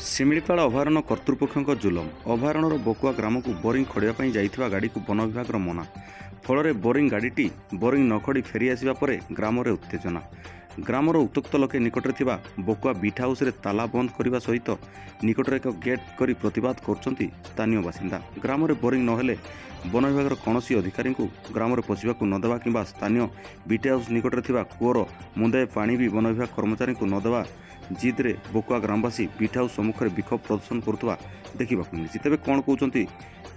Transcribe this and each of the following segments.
ଶିମିଳିପାଳ ଅଭୟାରଣ୍ୟ କର୍ତ୍ତୃପକ୍ଷଙ୍କ ଜୁଲମ। ଅଭୟାରଣ୍ୟର ବକୁଆ ଗ୍ରାମକୁ ବୋରିଂ ଖୋଳିବା ପାଇଁ ଯାଇଥିବା ଗାଡ଼ିକୁ ବନ ବିଭାଗର ମନା। ଫଳରେ ବୋରିଂ ଗାଡ଼ିଟି ବୋରିଂ ନ ଖୋଳି ଫେରି ଆସିବା ପରେ ଗ୍ରାମରେ ଉତ୍ତେଜନା। ଗ୍ରାମର ଉତ୍ତ୍ୟକ୍ତ ଲୋକେ ନିକଟରେ ଥିବା ବକୁଆ ବିଟ୍ ହାଉସ୍ରେ ତାଲା ବନ୍ଦ କରିବା ସହିତ ନିକଟରେ ଏକ ଗେଟ୍ କରି ପ୍ରତିବାଦ କରୁଛନ୍ତି ସ୍ଥାନୀୟ ବାସିନ୍ଦା। ଗ୍ରାମରେ ବୋରିଂ ନହେଲେ ବନ ବିଭାଗର କୌଣସି ଅଧିକାରୀଙ୍କୁ ଗ୍ରାମରେ ପଶିବାକୁ ନ ଦେବା କିମ୍ବା ସ୍ଥାନୀୟ ବିଟ୍ ହାଉସ୍ ନିକଟରେ ଥିବା କୂଅର ମୁନ୍ଦାଏ ପାଣି ବି ବନ ବିଭାଗ କର୍ମଚାରୀଙ୍କୁ ନ ଦେବା ଜିଦ୍ରେ ବକୁଆ ଗ୍ରାମବାସୀ ବିଟ୍ ହାଉସ୍ ସମ୍ମୁଖରେ ବିକ୍ଷୋଭ ପ୍ରଦର୍ଶନ କରୁଥିବା ଦେଖିବାକୁ ମିଳିଛି। ତେବେ କ'ଣ କହୁଛନ୍ତି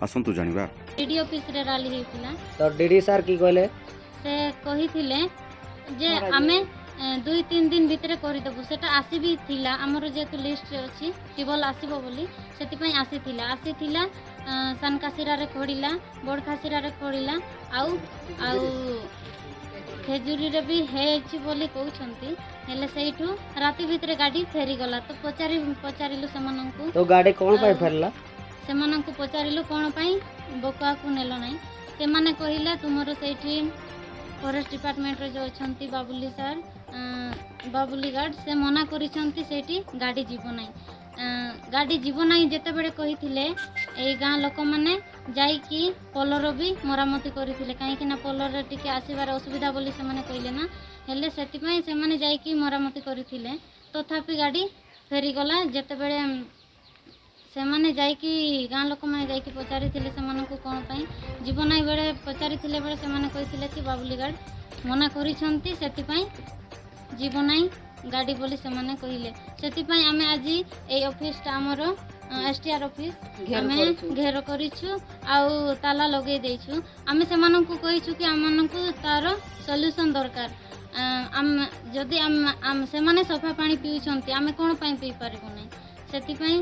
ଆସନ୍ତୁ ଜାଣିବା। ଡିଡି ଅଫିସରେ ରାଲି ହେଇଥିଲା ତ ଡିଡି ସାର୍ କି କହିଲେ? ସେ କହିଥିଲେ ଯେ ଆମେ 2-3 ଦିନ ଭିତରେ କରିଦେବୁ। ସେଟା ଆସି ବି ଥିଲା, ଆମର ଯେହେତୁ ଲିଷ୍ଟରେ ଅଛି ଟ୍ୟୁବଲ୍ ଆସିବ ବୋଲି ସେଥିପାଇଁ ଆସିଥିଲା ସାନକାସିରାରେ ଖୋଳିଲା, ବଡ଼ଖାସିରାରେ ଖୋଳିଲା, ଆଉ ଖେଜୁରୀରେ ବି ହେଇଛି ବୋଲି କହୁଛନ୍ତି। ହେଲେ ସେଇଠୁ ରାତି ଭିତରେ ଗାଡ଼ି ଫେରିଗଲା। ତ ପଚାରିଲୁ ସେମାନଙ୍କୁ, ତ ଗାଡ଼ି କ'ଣ ପାଇଁ ଫେରିଲା? ସେମାନଙ୍କୁ ପଚାରିଲୁ କ'ଣ ପାଇଁ ବକୁଆକୁ ନେଲ ନାହିଁ। ସେମାନେ କହିଲେ ତୁମର ସେଇଠି ଫରେଷ୍ଟ ଡିପାର୍ଟମେଣ୍ଟରେ ଯେଉଁ ଅଛନ୍ତି ବାବୁଲି ଗାର୍ଡ଼, ସେ ମନା କରିଛନ୍ତି ସେଇଠି ଗାଡ଼ି ଯିବ ନାହିଁ। ଗାଡ଼ି ଯିବ ନାହିଁ ଯେତେବେଳେ କହିଥିଲେ, ଏଇ ଗାଁ ଲୋକମାନେ ଯାଇକି ପୋଲର ବି ମରାମତି କରିଥିଲେ। କାହିଁକିନା ପୋଲରରେ ଟିକେ ଆସିବାର ଅସୁବିଧା ବୋଲି ସେମାନେ କହିଲେ ନା। ହେଲେ ସେଥିପାଇଁ ସେମାନେ ଯାଇକି ମରାମତି କରିଥିଲେ। ତଥାପି ଗାଡ଼ି ଫେରିଗଲା। ଯେତେବେଳେ ସେମାନେ ଯାଇକି ଗାଁ ଲୋକମାନେ ଯାଇକି ପଚାରିଥିଲେ ସେମାନଙ୍କୁ କ'ଣ ପାଇଁ ଯିବ ନାହିଁ ବେଳେ ପଚାରିଥିଲେ ବେଳେ ସେମାନେ କହିଥିଲେ କି ବାବୁଲି ଗାର୍ଡ଼ ମନା କରିଛନ୍ତି, ସେଥିପାଇଁ ଯିବ ନାହିଁ ଗାଡ଼ି ବୋଲି ସେମାନେ କହିଲେ। ସେଥିପାଇଁ ଆମେ ଆଜି ଏଇ ଅଫିସଟା ଆମର STR ଅଫିସ ଆମେ ଘେର କରିଛୁ, ଆଉ ତାଲା ଲଗେଇ ଦେଇଛୁ। ଆମେ ସେମାନଙ୍କୁ କହିଛୁ କି ଆମମାନଙ୍କୁ ତାର ସଲ୍ୟୁସନ୍ ଦରକାର। ଯଦି ସେମାନେ ସଫା ପାଣି ପିଉଛନ୍ତି, ଆମେ କ'ଣ ପାଇଁ ପିଇପାରିବୁ ନାହିଁ। ସେଥିପାଇଁ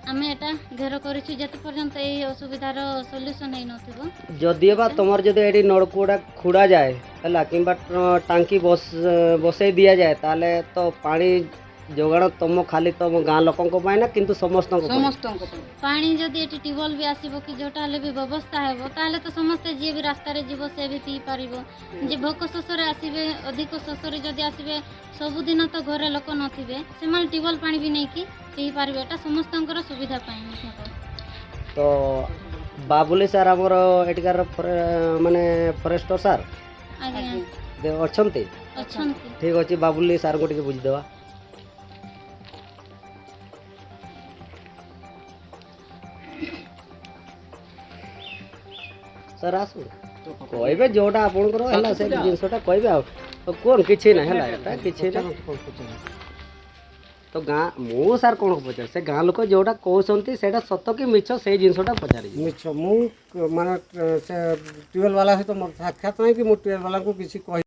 ଆମେ ଏଟା ଘେର କରିଛୁ ଯେତେ ପର୍ଯ୍ୟନ୍ତ ଏଇ ଅସୁବିଧାର ସଲ୍ୟୁସନ୍ ହେଇନଥିବ। ଯଦିଓ ବା ତୁମର ଯଦି ଏଠି ନଳକୂଅଟା ଖୋଳା ଯାଏ ହେଲା, କିମ୍ବା ଟାଙ୍କି ବସେଇ ଦିଆଯାଏ, ତାହେଲେ ତ ପାଣି ଯୋଗାଣ ଖାଲି ତମ ଗାଁ ଲୋକଙ୍କ ପାଇଁ ନା କିନ୍ତୁ ସମସ୍ତଙ୍କ ପାଇଁ? ପାଣି ଯଦି ଏଠି ଟ୍ୟୁବଲ୍ ବି ଆସିବ କି ଯେଉଁଟା ହେଲେ ବି ବ୍ୟବସ୍ଥା ହେବ, ତାହେଲେ ତ ସମସ୍ତେ ଯିଏ ବି ରାସ୍ତାରେ ଯିବ ସେ ବି ପିଇପାରିବ। ଯେ ଭୋକ ଶୋଷରେ ଆସିବେ, ଅଧିକ ଶୋଷରେ ଯଦି ଆସିବେ, ସବୁଦିନ ତ ଘରେ ଲୋକ ନଥିବେ, ସେମାନେ ଟ୍ୟୁବଲ୍ ପାଣି ବି ନେଇକି ପିଇପାରିବେ। ଏଟା ସମସ୍ତଙ୍କର ସୁବିଧା ପାଇଁ। ତ ବାବୁଲି ସାର୍ ଆମର ଏଠିକାର ମାନେ ଫରେଷ୍ଟର ସାର୍ ଅଛନ୍ତି? ଠିକ୍ ଅଛି, ବାବୁଲି ସାର୍ଙ୍କୁ ଟିକେ ବୁଝିଦେବା। ସାର୍ ଆସୁ କହିବେ ଯେଉଁଟା ଆପଣଙ୍କର ହେଲା ସେ ଜିନିଷଟା କହିବେ। ଆଉ କ'ଣ କିଛି ନାହିଁ ହେଲା, ଏଟା କିଛି ନାହିଁ। ତ ମୁଁ ସାର୍ କ'ଣ ପଚାରେ, ସେ ଗାଁ ଲୋକ ଯେଉଁଟା କହୁଛନ୍ତି ସେଇଟା ସତ କି ମିଛ ସେଇ ଜିନିଷଟା ପଚାରିବି। ମିଛ। ମୁଁ ମାନେ ସେ ଟ୍ୟୁବଲ୍ ବାଲା ସହିତ ମୋର ସାକ୍ଷାତ ନାହିଁ କି ମୁଁ ଟ୍ୟୁବଲ୍ ବାଲାଙ୍କୁ କିଛି କହି